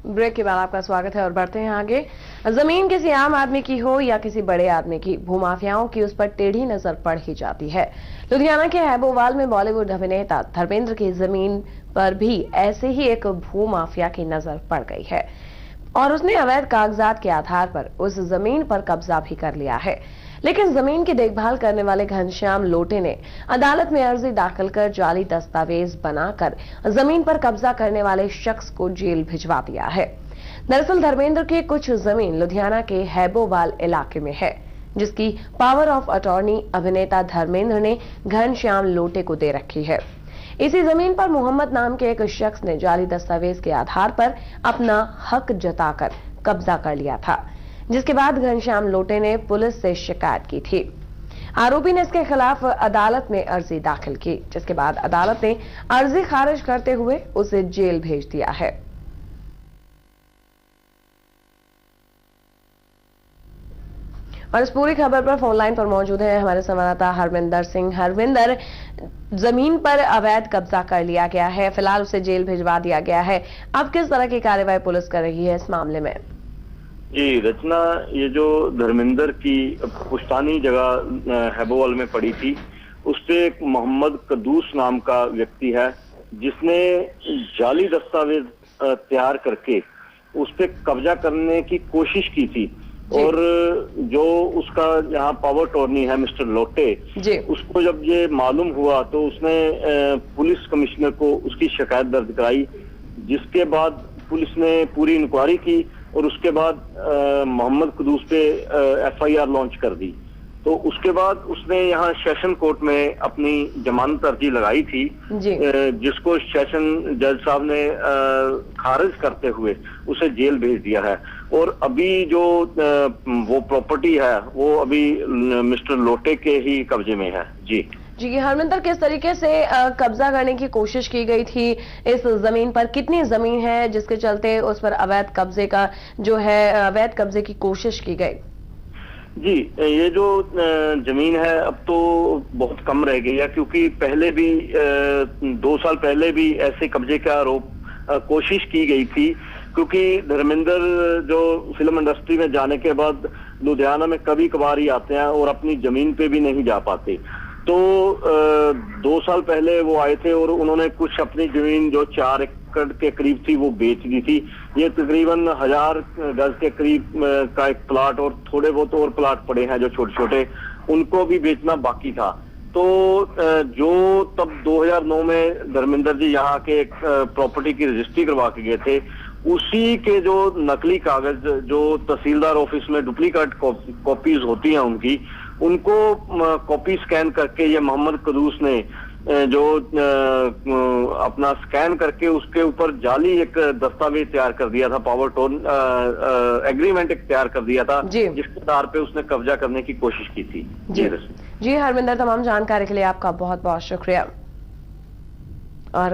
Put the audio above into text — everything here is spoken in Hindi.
ब्रेक के बाद आपका स्वागत है और बढ़ते हैं आगे। जमीन किसी आम आदमी की हो या किसी बड़े आदमी की, भूमाफियाओं की उस पर टेढ़ी नजर पड़ ही जाती है। लुधियाना के हैबोवाल में बॉलीवुड अभिनेता धर्मेंद्र की जमीन पर भी ऐसे ही एक भूमाफिया की नजर पड़ गई है और उसने अवैध कागजात के आधार पर उस जमीन पर कब्जा भी कर लिया है। लेकिन जमीन की देखभाल करने वाले घनश्याम लोटे ने अदालत में अर्जी दाखिल कर जाली दस्तावेज बनाकर जमीन पर कब्जा करने वाले शख्स को जेल भिजवा दिया है। दरअसल धर्मेंद्र की कुछ जमीन लुधियाना के हैबोवाल इलाके में है, जिसकी पावर ऑफ अटॉर्नी अभिनेता धर्मेंद्र ने घनश्याम लोटे को दे रखी है। इसी जमीन पर मोहम्मद नाम के एक शख्स ने जाली दस्तावेज के आधार पर अपना हक जताकर कब्जा कर लिया था, जिसके बाद घनश्याम लोटे ने पुलिस से शिकायत की थी। आरोपी ने इसके खिलाफ अदालत में अर्जी दाखिल की, जिसके बाद अदालत ने अर्जी खारिज करते हुए उसे जेल भेज दिया है। और इस पूरी खबर पर फोन लाइन पर मौजूद है हमारे संवाददाता हरविंदर सिंह। हरविंदर, जमीन पर अवैध कब्जा कर लिया गया है, फिलहाल उसे जेल भिजवा दिया गया है। अब किस तरह की कार्रवाई पुलिस कर रही है इस मामले में? जी रचना, ये जो धर्मेंद्र की पुश्तानी जगह हैबोवाल में पड़ी थी, उससे एक मोहम्मद कदूस नाम का व्यक्ति है, जिसने जाली दस्तावेज तैयार करके उस पे कब्जा करने की कोशिश की थी। और जो उसका यहाँ पावर टॉर्नी है मिस्टर लोटे, उसको जब ये मालूम हुआ तो उसने पुलिस कमिश्नर को उसकी शिकायत दर्ज कराई, जिसके बाद पुलिस ने पूरी इंक्वायरी की और उसके बाद मोहम्मद कदूस पे FIR लॉन्च कर दी। तो उसके बाद उसने यहाँ सेशन कोर्ट में अपनी जमानत अर्जी लगाई थी, जिसको सेशन जज साहब ने खारिज करते हुए उसे जेल भेज दिया है। और अभी जो वो प्रॉपर्टी है वो अभी मिस्टर लोटे के ही कब्जे में है। जी हरमिंदर, किस तरीके से कब्जा करने की कोशिश की गई थी इस जमीन पर? कितनी जमीन है जिसके चलते उस पर अवैध कब्जे का जो है अवैध कब्जे की कोशिश की गई? जी, ये जो जमीन है अब तो बहुत कम रह गई है, क्योंकि पहले भी 2 साल पहले भी ऐसे कब्जे का आरोप कोशिश की गई थी, क्योंकि धर्मेंद्र जो फिल्म इंडस्ट्री में जाने के बाद लुधियाना में कभी कभार ही आते हैं और अपनी जमीन पे भी नहीं जा पाते। तो 2 साल पहले वो आए थे और उन्होंने कुछ अपनी जमीन जो 4 एकड़ के करीब थी वो बेच दी थी। ये तकरीबन 1000 गज के करीब का एक प्लाट और थोड़े बहुत और प्लाट पड़े हैं जो छोटे छोटे, उनको भी बेचना बाकी था। तो जो तब 2009 में धर्मेंद्र जी यहाँ के एक प्रॉपर्टी की रजिस्ट्री करवा के गए थे, उसी के जो नकली कागज जो तहसीलदार ऑफिस में डुप्लीकेट कॉपीज होती हैं उनको कॉपी स्कैन करके ये मोहम्मद कदूस ने जो अपना स्कैन करके उसके ऊपर जाली एक दस्तावेज तैयार कर दिया था, पावर टोन एग्रीमेंट एक तैयार कर दिया था, जिसके आधार पे उसने कब्जा करने की कोशिश की थी। जी हरविंदर, तमाम जानकारी के लिए आपका बहुत बहुत शुक्रिया। और